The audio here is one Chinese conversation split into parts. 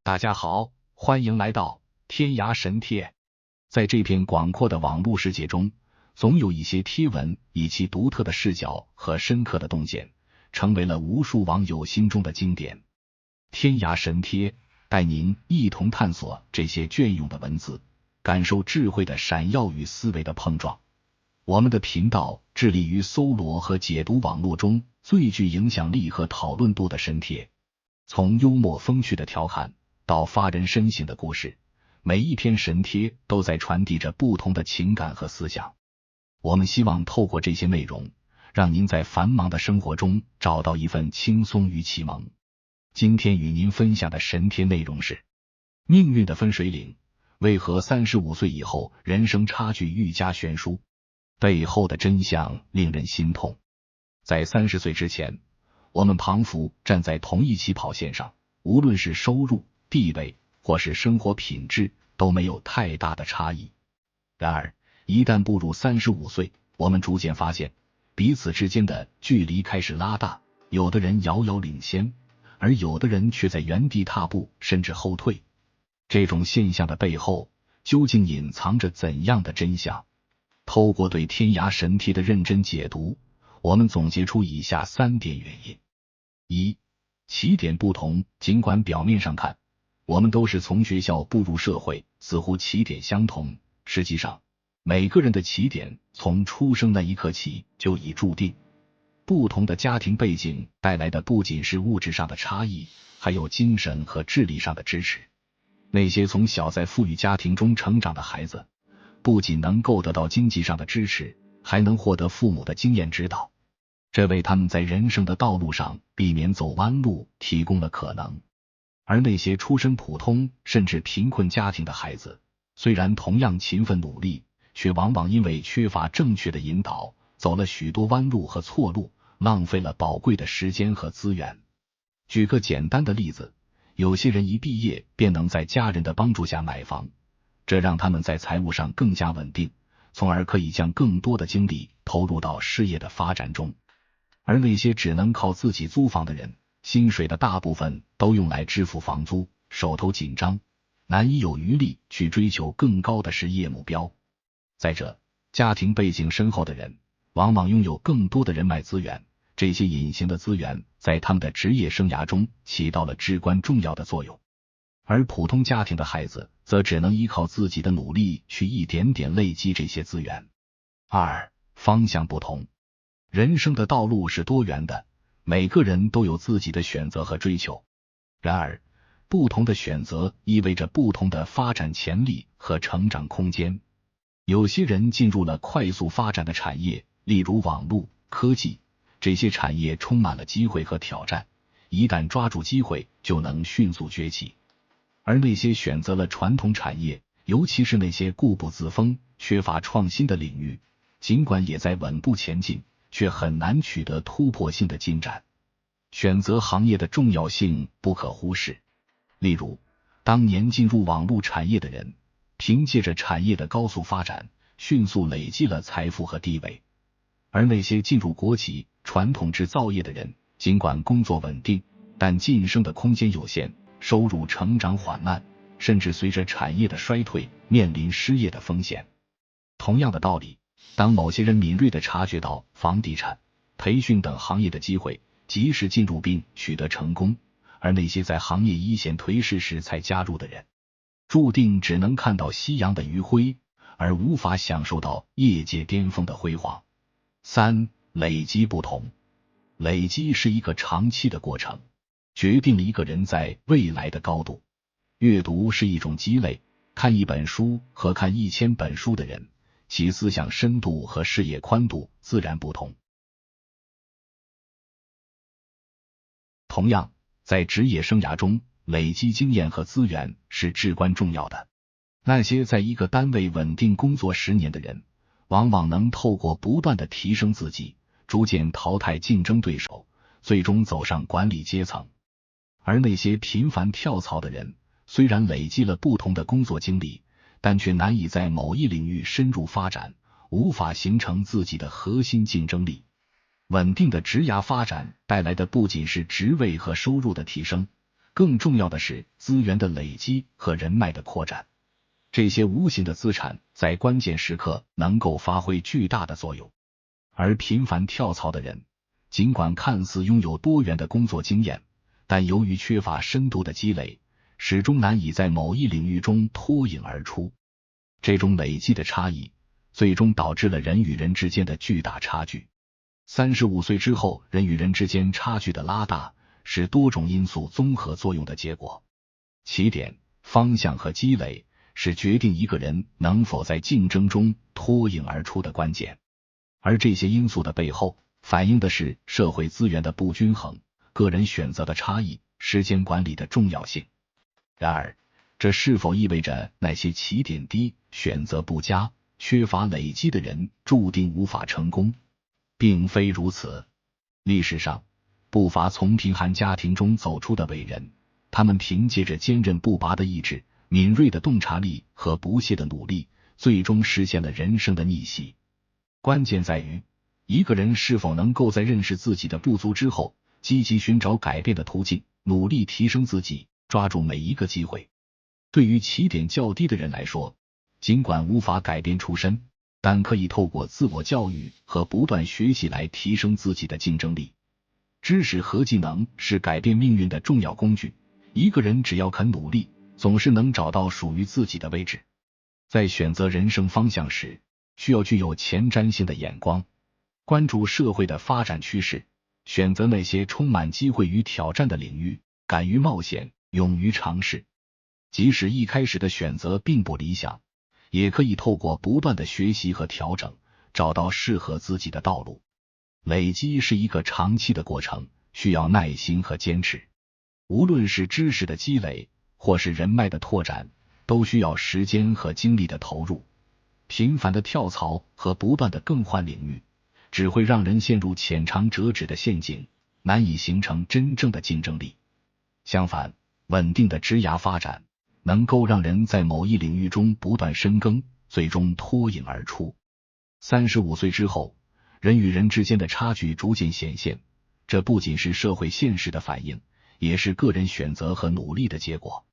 大家好，欢迎来到天涯神贴。在这片广阔的网络世界中，总有一些贴文以其独特的视角和深刻的洞见，成为了无数网友心中的经典。天涯神贴带您一同探索这些隽永的文字，感受智慧的闪耀与思维的碰撞。我们的频道致力于搜罗和解读网络中最具影响力和讨论度的神贴，从幽默风趣的调侃到发人深省的故事，每一篇神贴都在传递着不同的情感和思想。我们希望透过这些内容，让您在繁忙的生活中找到一份轻松与启蒙。今天与您分享的神贴内容是：命运的分水岭，为何35岁以后人生差距愈加悬殊？背后的真相令人心痛。在30岁之前，我们彷彿站在同一起跑线上，无论是收入、地位或是生活品质都没有太大的差异。然而一旦步入35岁，我们逐渐发现彼此之间的距离开始拉大，有的人遥遥领先，而有的人却在原地踏步甚至后退。这种现象的背后究竟隐藏着怎样的真相？透过对天涯神贴的认真解读，我们总结出以下3点原因。1. 起点不同。尽管表面上看我们都是从学校步入社会，似乎起点相同，实际上每个人的起点从出生那一刻起就已注定。不同的家庭背景带来的不仅是物质上的差异，还有精神和智力上的支持。那些从小在富裕家庭中成长的孩子，不仅能够得到经济上的支持，还能获得父母的经验指导，这为他们在人生的道路上避免走弯路提供了可能。而那些出身普通甚至贫困家庭的孩子，虽然同样勤奋努力，却往往因为缺乏正确的引导，走了许多弯路和错路，浪费了宝贵的时间和资源。举个简单的例子，有些人一毕业便能在家人的帮助下买房，这让他们在财务上更加稳定，从而可以将更多的精力投入到事业的发展中。而那些只能靠自己租房的人，薪水的大部分都用来支付房租，手头紧张，难以有余力去追求更高的事业目标。再者，家庭背景深厚的人往往拥有更多的人脉资源，这些隐形的资源在他们的职业生涯中起到了至关重要的作用。而普通家庭的孩子则只能依靠自己的努力去一点点累积这些资源。2. 方向不同。人生的道路是多元的，每个人都有自己的选择和追求。然而，不同的选择意味着不同的发展潜力和成长空间。有些人进入了快速发展的产业，例如网络、科技，这些产业充满了机会和挑战，一旦抓住机会就能迅速崛起。而那些选择了传统产业，尤其是那些固步自封、缺乏创新的领域，尽管也在稳步前进，却很难取得突破性的进展。选择行业的重要性不可忽视。例如，当年进入网络产业的人，凭借着产业的高速发展，迅速累积了财富和地位。而那些进入国企、传统制造业的人，尽管工作稳定，但晋升的空间有限，收入成长缓慢，甚至随着产业的衰退面临失业的风险。同样的道理，当某些人敏锐地察觉到房地产、培训等行业的机会，及时进入并取得成功，而那些在行业一线颓势时才加入的人，注定只能看到夕阳的余晖，而无法享受到业界巅峰的辉煌。3. 累积不同。累积是一个长期的过程，决定了一个人在未来的高度。阅读是一种积累，看一本书和看1000本书的人，其思想深度和视野宽度自然不同。同样，在职业生涯中，累积经验和资源是至关重要的。那些在一个单位稳定工作10年的人，往往能透过不断的提升自己，逐渐淘汰竞争对手，最终走上管理阶层。而那些频繁跳槽的人，虽然累积了不同的工作经历，但却难以在某一领域深入发展，无法形成自己的核心竞争力。稳定的职涯发展带来的不仅是职位和收入的提升，更重要的是资源的累积和人脉的扩展。这些无形的资产在关键时刻能够发挥巨大的作用。而频繁跳槽的人，尽管看似拥有多元的工作经验，但由于缺乏深度的积累，始终难以在某一领域中脱颖而出。这种累积的差异，最终导致了人与人之间的巨大差距。35岁之后，人与人之间差距的拉大，是多种因素综合作用的结果。起点、方向和积累，是决定一个人能否在竞争中脱颖而出的关键。而这些因素的背后，反映的是社会资源的不均衡、个人选择的差异、时间管理的重要性。然而，这是否意味着那些起点低、选择不佳、缺乏累积的人注定无法成功？并非如此。历史上，不乏从贫寒家庭中走出的伟人，他们凭借着坚韧不拔的意志、敏锐的洞察力和不懈的努力，最终实现了人生的逆袭。关键在于，一个人是否能够在认识自己的不足之后，积极寻找改变的途径，努力提升自己，抓住每一个机会。对于起点较低的人来说，尽管无法改变出身，但可以透过自我教育和不断学习来提升自己的竞争力。知识和技能是改变命运的重要工具，一个人只要肯努力，总是能找到属于自己的位置。在选择人生方向时，需要具有前瞻性的眼光，关注社会的发展趋势，选择那些充满机会与挑战的领域，敢于冒险，勇于尝试。即使一开始的选择并不理想，也可以透过不断的学习和调整，找到适合自己的道路。累积是一个长期的过程，需要耐心和坚持。无论是知识的积累，或是人脉的拓展，都需要时间和精力的投入。频繁的跳槽和不断的更换领域，只会让人陷入浅尝辄止的陷阱，难以形成真正的竞争力。相反，稳定的职涯发展能够让人在某一领域中不断深耕，最终脱颖而出。35岁之后，人与人之间的差距逐渐显现，这不仅是社会现实的反应，也是个人选择和努力的结果。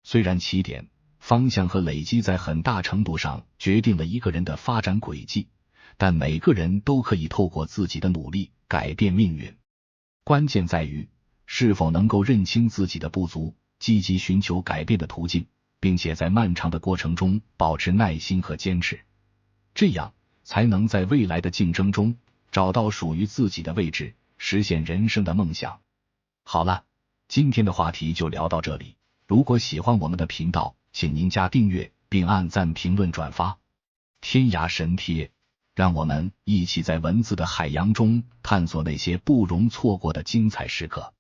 虽然起点、方向和累积在很大程度上决定了一个人的发展轨迹，但每个人都可以透过自己的努力改变命运。关键在于是否能够认清自己的不足，积极寻求改变的途径，并且在漫长的过程中保持耐心和坚持。这样才能在未来的竞争中找到属于自己的位置，实现人生的梦想。好了，今天的话题就聊到这里。如果喜欢我们的频道，请您加订阅并按赞、评论、转发。天涯神贴，让我们一起在文字的海洋中探索那些不容错过的精彩时刻。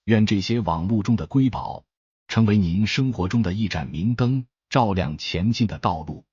愿这些网路中的瑰宝成为您生活中的一盏明灯，照亮前进的道路。